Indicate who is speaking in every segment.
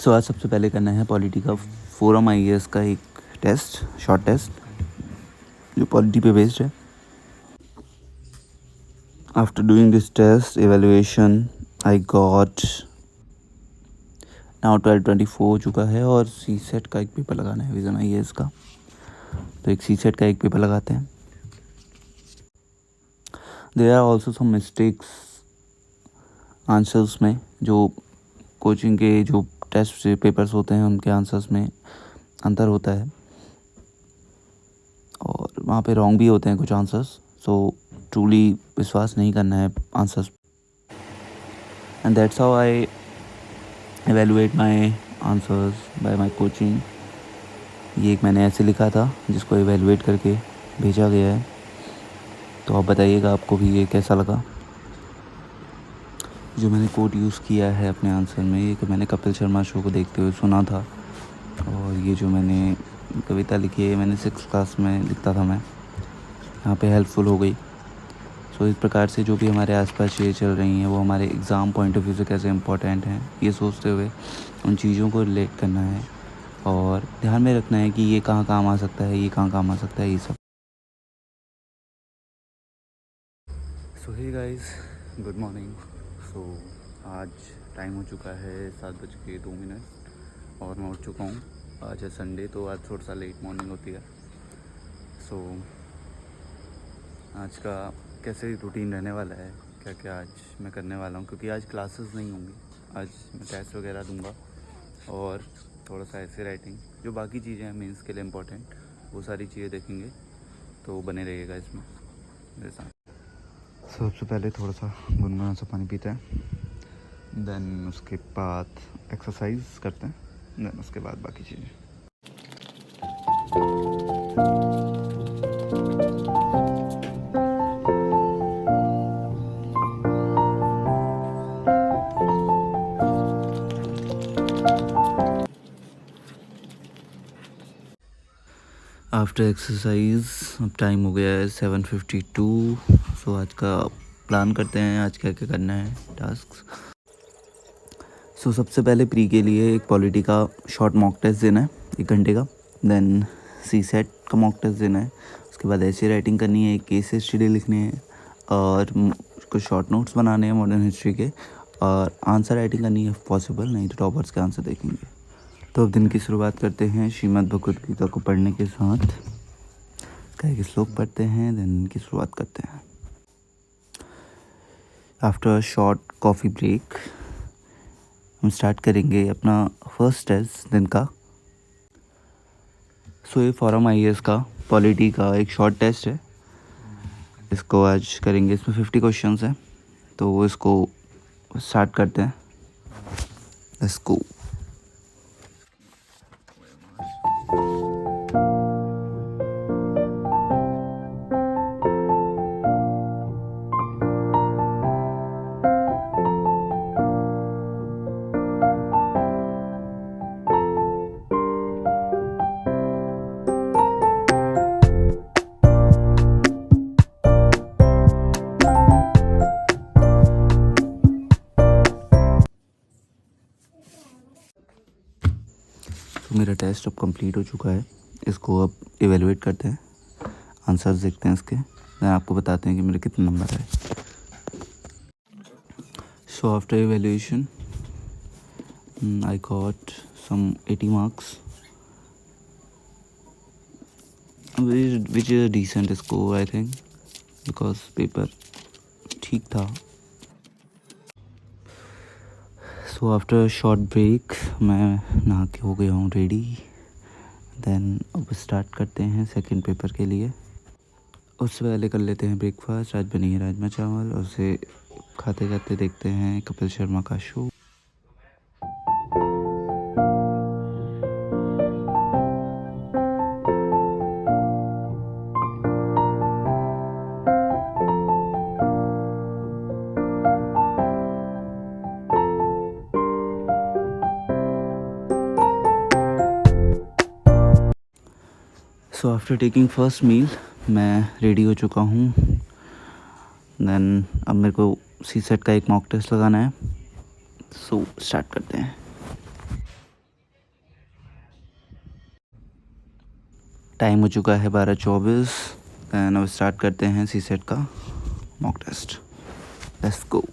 Speaker 1: आज सबसे पहले करना है पॉलिटी का फोरम IAS का एक टेस्ट, शॉर्ट टेस्ट जो पॉलिटी पे बेस्ड है। After doing this test evaluation I got now 1224 हो चुका है और CSET का एक पेपर लगाना है, विजन IAS का। तो एक CSET का एक पेपर लगाते हैं। There are also some mistakes answers में, जो कोचिंग के जो टेस्ट पेपर्स होते हैं उनके आंसर्स में अंतर होता है और वहाँ पे रॉन्ग भी होते हैं कुछ आंसर्स। सो ट्रूली विश्वास नहीं करना है answers, and that's how I evaluate my answers bye my coaching. ये एक मैंने ऐसे लिखा था जिसको एवेलुएट करके भेजा गया है। तो आप बताइएगा आपको भी ये कैसा लगा। जो मैंने कोड यूज़ किया है अपने आंसर में, ये कि मैंने कपिल शर्मा शो को देखते हुए सुना था, और ये जो मैंने कविता लिखी है मैंने 6th क्लास में लिखता था मैं, यहाँ पे हेल्पफुल हो गई। सो इस प्रकार से जो भी हमारे आसपास चीज़ें चल रही हैं वो हमारे एग्ज़ाम पॉइंट ऑफ व्यू से कैसे इम्पोर्टेंट हैं, ये सोचते हुए उन चीज़ों को रिलेट करना है और ध्यान में रखना है कि ये कहाँ काम आ सकता है, ये कहाँ काम आ सकता है, ये सब। सो हे गाइस, गुड मॉर्निंग। सो आज टाइम हो चुका है 7:02 और मैं उठ चुका हूँ। आज है संडे, तो आज थोड़ा सा लेट मॉर्निंग होती है। सो आज का कैसे रूटीन रहने वाला है, क्या क्या आज मैं करने वाला हूँ, क्योंकि आज क्लासेस नहीं होंगी। आज मैं टेस्ट वगैरह दूंगा और थोड़ा सा ऐसे राइटिंग, जो बाकी चीज़ें हैं मेंस के लिए इम्पोर्टेंट, वो सारी चीज़ें देखेंगे। तो बने रहिएगा इसमें मेरे साथ। सबसे पहले थोड़ा सा गुनगुना सा पानी पीते हैं, देन उसके बाद एक्सरसाइज करते हैं, देन उसके बाद बाकी चीज़ें। आफ्टर एक्सरसाइज अब टाइम हो गया है 7:52। सो आज का प्लान करते हैं, आज क्या क्या करना है टास्क। सो सबसे पहले प्री के लिए एक पॉलिटी का शॉर्ट मॉक टेस्ट देना है 1 घंटे का, देन CSET का मॉक टेस्ट देना है। उसके बाद ऐसे राइटिंग करनी है, एक केस स्टडी लिखनी है और कुछ शॉर्ट नोट्स बनाने हैं मॉडर्न हिस्ट्री के, और आंसर राइटिंग करनी है पॉसिबल, नहीं तो टॉपर्स के आंसर देखेंगे। तो अब दिन की शुरुआत करते हैं श्रीमद् भगवद गीता को पढ़ने के साथ। इसका एक श्लोक पढ़ते हैं, देन दिन की शुरुआत करते हैं। आफ्टर शॉर्ट कॉफ़ी ब्रेक हम स्टार्ट करेंगे अपना फर्स्ट टेस्ट दिन का। सो ये फोरम IAS का पॉलिटी का एक शॉर्ट टेस्ट है, इसको आज करेंगे। इसमें 50 क्वेश्चंस हैं, तो इसको स्टार्ट करते हैं। Let's go. मेरा टेस्ट अब कंप्लीट हो चुका है, इसको अब एवेलुएट करते हैं, आंसर्स देखते हैं इसके, मैं आपको बताते हैं कि मेरे कितने नंबर आए। So after evaluation I got some 80 marks which is a decent score I think, because paper ठीक था। सो आफ्टर शॉर्ट ब्रेक मैं नहा के हो गया हूँ रेडी, देन अब स्टार्ट करते हैं सेकंड पेपर के लिए। उससे पहले कर लेते हैं ब्रेकफास्ट। आज बनी है राजमा चावल, और उसे खाते खाते देखते हैं कपिल शर्मा का show. So after taking first meal मैं रेडी हो चुका हूँ। देन अब मेरे को सी सेट का एक मॉक टेस्ट लगाना है। सो स्टार्ट करते हैं। टाइम हो चुका है 12:24 एंड अब स्टार्ट करते हैं सी सेट का mock test. Let's go.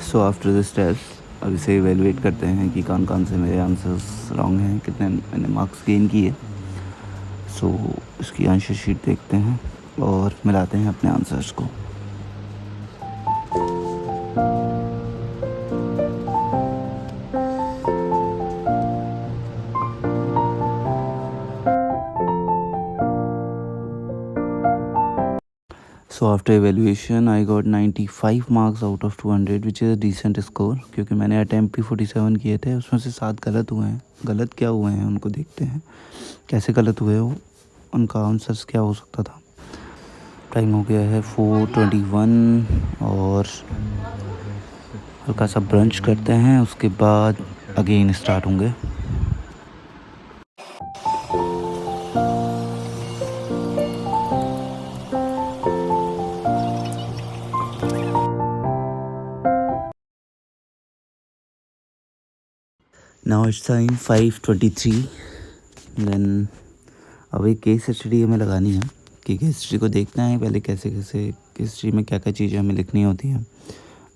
Speaker 1: So after this test अब इसे इवेलुएट करते हैं कि कौन कौन से मेरे आंसर्स रॉन्ग हैं, कितने मैंने मार्क्स गेन किए। सो इसकी आंसर शीट देखते हैं और मिलाते हैं अपने आंसर्स को। So after evaluation I got 95 marks out of 200 which is a decent score, क्योंकि मैंने अटैम्प्ट भी 47 किए थे, उसमें से 7 गलत हुए हैं। गलत क्या हुए हैं उनको देखते हैं, कैसे गलत हुए हो, उनका आंसर्स क्या हो सकता था। टाइम हो गया है 4:21 और हल्का सा ब्रंच करते हैं, उसके बाद अगेन स्टार्ट होंगे। नाउ इट्स टाइम 5:23 देन अब एक केस स्टडी हमें लगानी है कि केस स्टडी को देखना है पहले कैसे कैसे केस स्टडी में क्या क्या चीज़ें हमें लिखनी होती हैं,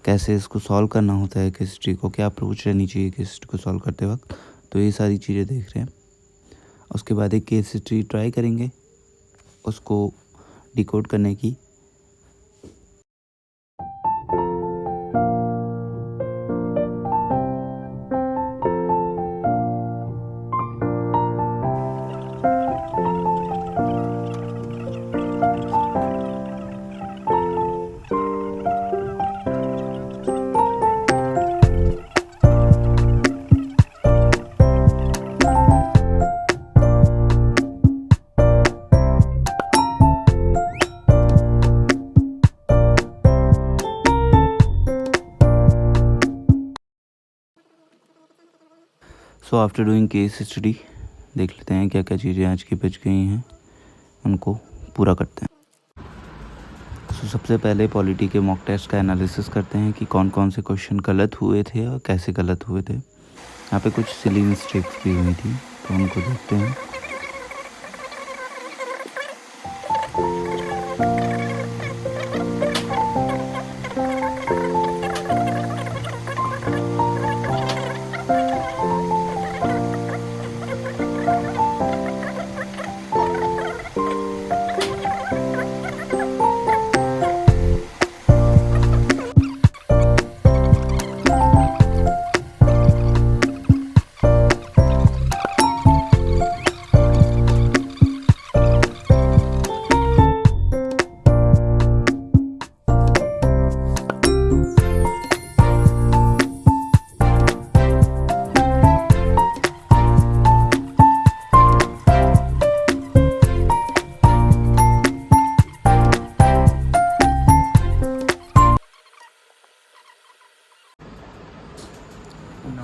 Speaker 1: कैसे इसको सॉल्व करना होता है, केस स्टडी को क्या अप्रोच रहनी चाहिए केस स्टडी को सॉल्व करते वक्त। तो ये सारी चीज़ें देख रहे हैं। उसके बाद एक केस स्टडी ट्राई करेंगे उसको डिकोड करने की। So after doing case study देख लेते हैं क्या क्या चीज़ें आज की बच गई हैं, उनको पूरा करते हैं। सो सबसे पहले पॉलिटी के मॉक टेस्ट का एनालिसिस करते हैं कि कौन कौन से क्वेश्चन गलत हुए थे और कैसे गलत हुए थे। यहाँ पे कुछ सिली मिस्टेक्स भी हुई थी तो उनको देखते हैं।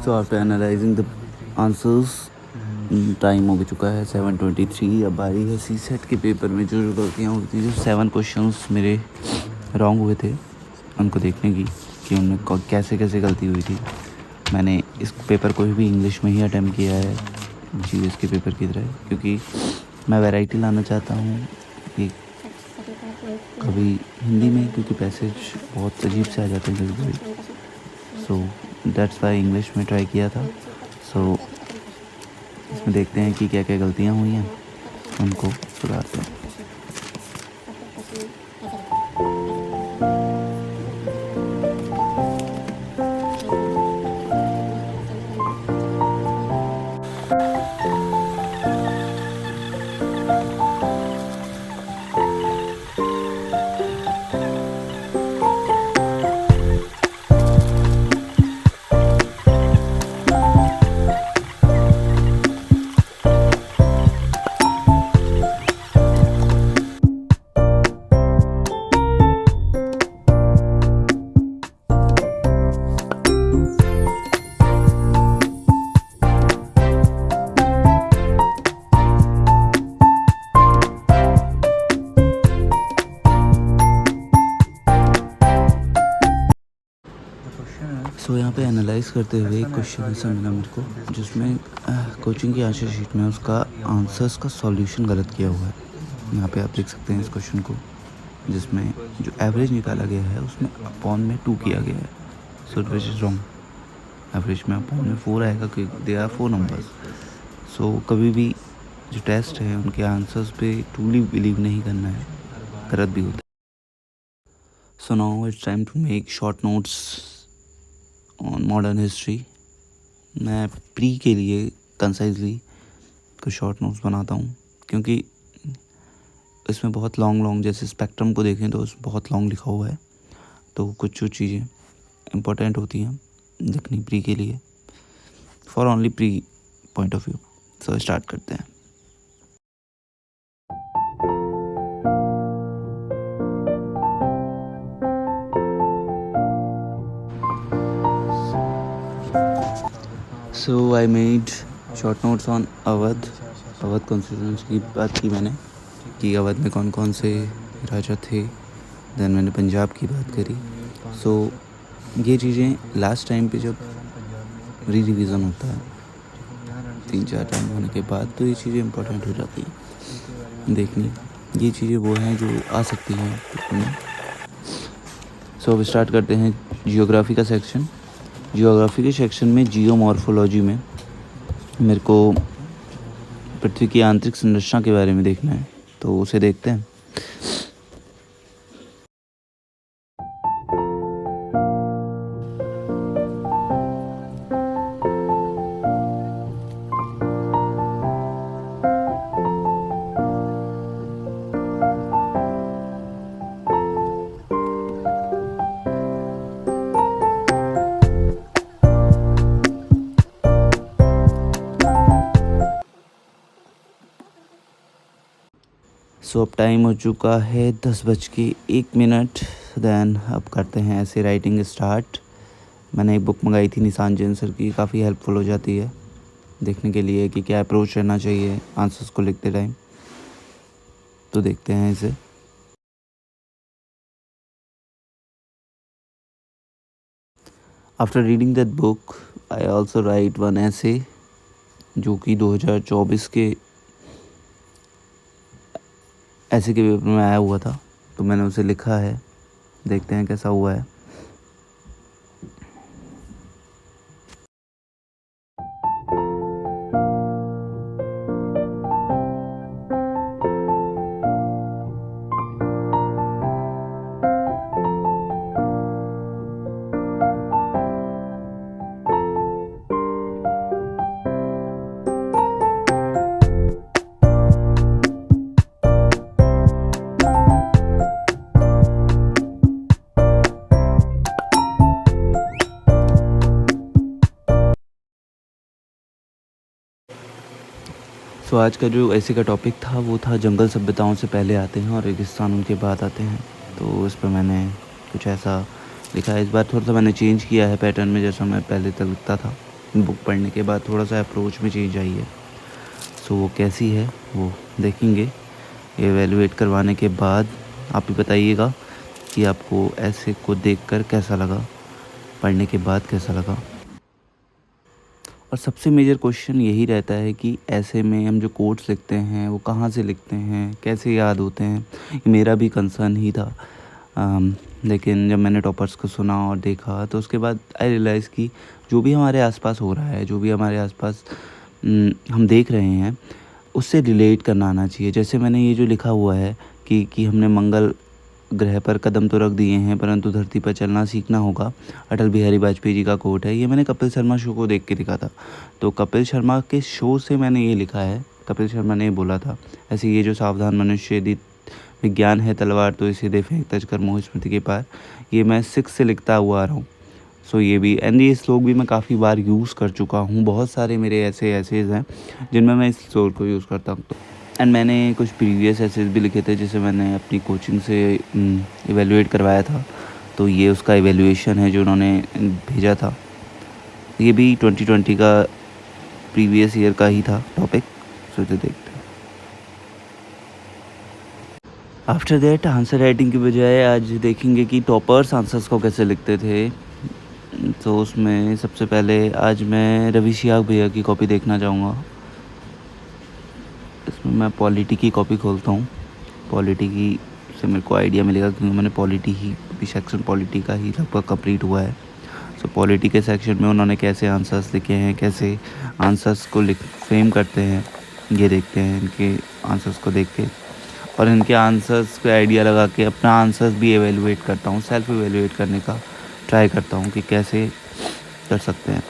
Speaker 1: So after analysing the answers time हो चुका है 7:23। अब बारी है सी सेट के पेपर में जो जो गलतियाँ हुई थी, जो 7 क्वेश्चंस मेरे रॉन्ग हुए थे उनको देखने की कि उनमें कैसे कैसे गलती हुई थी। मैंने इस पेपर को भी इंग्लिश में ही अटेम्प्ट किया है जीएस के पेपर की तरह, क्योंकि मैं वैरायटी लाना चाहता हूँ कि कभी हिंदी में, क्योंकि पैसेज बहुत अजीब से आ जाते हैं कभी कभी। सो दैट्स वाई इंग्लिश में ट्राई किया था। सो इसमें देखते हैं कि क्या क्या गलतियाँ हुई हैं, उनको सुधारते हैं। सो यहाँ पे एनालाइज करते हुए एक क्वेश्चन ऐसा मिला मेरे को जिसमें कोचिंग की आंसर शीट में उसका आंसर्स का सॉल्यूशन गलत किया हुआ है। यहाँ पे आप देख सकते हैं इस क्वेश्चन को, जिसमें जो एवरेज निकाला गया है उसमें अपॉन में 2 किया गया है। सो विच इज़ रॉन्ग। एवरेज में अपॉन में 4 आएगा क्योंकि दे आर 4 नंबर्स। सो कभी भी जो टेस्ट है उनके आंसर्स पे ट्रूली बिलीव नहीं करना है, गलत भी होता है। So now it's time to make short notes on modern history. मैं प्री के लिए कंसाइजली कुछ शॉर्ट नोट्स बनाता हूँ, क्योंकि इसमें बहुत लॉन्ग जैसे स्पेक्ट्रम को देखें तो उसमें बहुत लॉन्ग लिखा हुआ है, तो कुछ चीज़ें इम्पोर्टेंट होती हैं लिखनी प्री के लिए, for only pre point of view. So start करते हैं। So I made short notes on Awadh constituency की बात की मैंने, कि अवध में कौन कौन से राजा थे। देन मैंने पंजाब की बात करी। सो ये चीज़ें लास्ट टाइम पे जब रिवीजन होता है 3-4 टाइम होने के बाद, तो ये चीज़ें इंपॉर्टेंट हो जाती हैं देखनी। ये चीज़ें वो हैं जो आ सकती हैं। सो अब स्टार्ट करते हैं जियोग्राफी का सेक्शन। जियोग्राफी के सेक्शन में जियोमॉर्फोलॉजी में मेरे को पृथ्वी की आंतरिक संरचना के बारे में देखना है, तो उसे देखते हैं। सो अब टाइम हो चुका है 10:01। देन अब करते हैं ऐसे राइटिंग स्टार्ट। मैंने एक बुक मंगाई थी निशान जैन सर की, काफ़ी हेल्पफुल हो जाती है देखने के लिए कि क्या अप्रोच रहना चाहिए आंसर्स को लिखते टाइम। तो देखते हैं इसे। After reading that book I also right one ऐसे, जो कि 2024 के ऐसे के पेपर में आया हुआ था, तो मैंने उसे लिखा है। देखते हैं कैसा हुआ है। सो आज का जो ऐसे का टॉपिक था वो था जंगल सभ्यताओं से पहले आते हैं और रेगिस्तान उनके बाद आते हैं। तो इस पर मैंने कुछ ऐसा लिखा है। इस बार थोड़ा सा मैंने चेंज किया है पैटर्न में, जैसा मैं पहले तक लिखता था। बुक पढ़ने के बाद थोड़ा सा अप्रोच में चेंज आई है। सो वो कैसी है वो देखेंगे। एवेलुएट करवाने के बाद आप ही बताइएगा कि आपको ऐसे को देखकर कैसा लगा, पढ़ने के बाद कैसा लगा। और सबसे मेजर क्वेश्चन यही रहता है कि ऐसे में हम जो कोट्स लिखते हैं वो कहाँ से लिखते हैं, कैसे याद होते हैं। ये मेरा भी कंसर्न ही था। लेकिन जब मैंने टॉपर्स को सुना और देखा तो उसके बाद आई रियलाइज़ कि जो भी हमारे आसपास हो रहा है, जो भी हमारे आसपास हम देख रहे हैं, उससे रिलेट करना आना चाहिए। जैसे मैंने ये जो लिखा हुआ है कि हमने मंगल ग्रह पर कदम तो रख दिए हैं परंतु धरती पर चलना सीखना होगा, अटल बिहारी वाजपेयी जी का कोट है। ये मैंने कपिल शर्मा शो को देख के लिखा था। तो कपिल शर्मा के शो से मैंने ये लिखा है। कपिल शर्मा ने बोला था ऐसे, ये जो सावधान मनुष्य यदि विज्ञान है तलवार तो इसे दे फेंक तज कर मोह स्मृति के पार, ये मैं 6 से लिखता हुआ आ रहा हूँ। सो ये भी एंड ये श्लोक भी मैं काफ़ी बार यूज़ कर चुका हूँ। बहुत सारे मेरे ऐसे एसेज हैं जिनमें मैं इस श्लोक को यूज़ करता हूँ। एंड मैंने कुछ प्रीवियस एसेज भी लिखे थे जिसे मैंने अपनी कोचिंग से इवेलुएट करवाया था। तो ये उसका इवेलुएशन है जो उन्होंने भेजा था। ये भी 2020 का प्रीवियस ईयर का ही था टॉपिक। सो इसे देखते हैं। आफ्टर दैट आंसर राइटिंग की बजाय आज देखेंगे कि टॉपर्स आंसर्स को कैसे लिखते थे। तो उसमें सबसे पहले आज मैं रवि शिहाग भैया की कॉपी देखना चाहूँगा। इसमें मैं पॉलिटी की कॉपी खोलता हूँ। पॉलिटी की से मेरे को आइडिया मिलेगा क्योंकि मैंने पॉलिटी ही भी सेक्शन पॉलिटी का ही लगभग कंप्लीट हुआ है। सो पॉलिटी के सेक्शन में उन्होंने कैसे आंसर्स लिखे हैं, कैसे आंसर्स को फ्रेम करते हैं, ये देखते हैं इनके आंसर्स को देख के, और इनके आंसर्स पे आइडिया लगा के अपना आंसर्स भी एवेलुएट करता हूँ, सेल्फ एवेलुएट करने का ट्राई करता हूँ कि कैसे कर सकते हैं।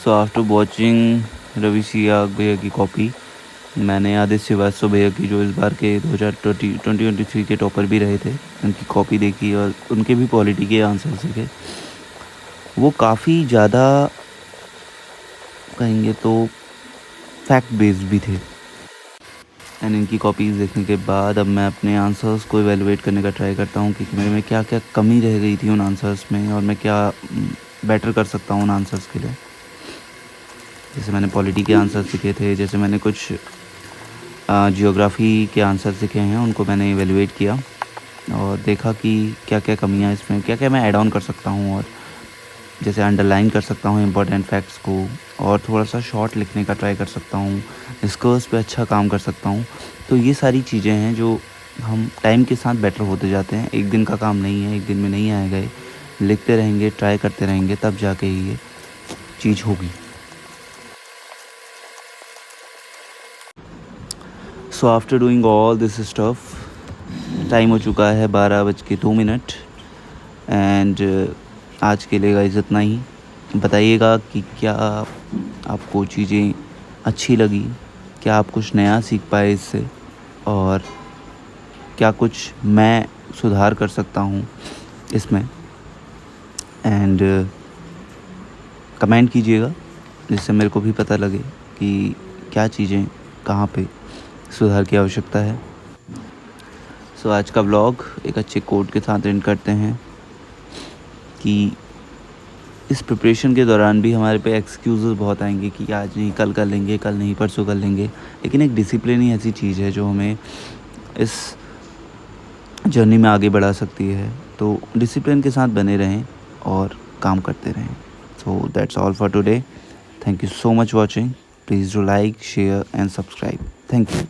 Speaker 1: सो आफ्टर वॉचिंग रवि शिहाग भैया की कॉपी, मैंने आदित्य श्रीवास्तव भैया की जो इस बार के 2023 के टॉपर भी रहे थे, उनकी कॉपी देखी और उनके भी पॉलिटी के आंसर्स देखे। वो काफ़ी ज़्यादा कहेंगे तो फैक्ट बेस्ड भी थे। एंड इनकी कॉपीज़ देखने के बाद अब मैं अपने आंसर्स को इवेलुएट करने का ट्राई करता हूँ कि मेरे में क्या क्या कमी रह गई थी उन आंसर्स में और मैं क्या बेटर कर सकता हूँ उन आंसर्स के लिए। जैसे मैंने पॉलिटी के आंसर्स लिखे थे, जैसे मैंने कुछ जियोग्राफी के आंसर्स लिखे हैं, उनको मैंने इवेलुएट किया और देखा कि क्या क्या कमियाँ इसमें, क्या क्या मैं ऐड ऑन कर सकता हूँ, और जैसे अंडरलाइन कर सकता हूँ इम्पोर्टेंट फैक्ट्स को, और थोड़ा सा शॉर्ट लिखने का ट्राई कर सकता हूँ, डिस्कर्स पे अच्छा काम कर सकता हूँ। तो ये सारी चीज़ें हैं जो हम टाइम के साथ बेटर होते जाते हैं। एक दिन का काम नहीं है, एक दिन में नहीं आएगा। लिखते रहेंगे, ट्राई करते रहेंगे, तब जाके ही ये चीज़ होगी। So after doing all this stuff, time हो चुका है 12:02 एंड आज के लिए गाइस इतना ही। बताइएगा कि क्या आपको चीज़ें अच्छी लगी, क्या आप कुछ नया सीख पाए इससे, और क्या कुछ मैं सुधार कर सकता हूँ इसमें। एंड कमेंट कीजिएगा जिससे मेरे को भी पता लगे कि क्या चीज़ें कहाँ पे सुधार की आवश्यकता है। सो आज का व्लॉग एक अच्छे कोट के साथ एंड करते हैं कि इस प्रिपरेशन के दौरान भी हमारे पे एक्सक्यूज़ेस बहुत आएंगे कि आज नहीं, कल कर लेंगे, कल नहीं, परसों कर लेंगे। लेकिन एक डिसिप्लिन ही ऐसी चीज़ है जो हमें इस जर्नी में आगे बढ़ा सकती है। तो डिसिप्लिन के साथ बने रहें और काम करते रहें। So that's all for today. Thank you so much watching. Please do like, share and subscribe. Thank you.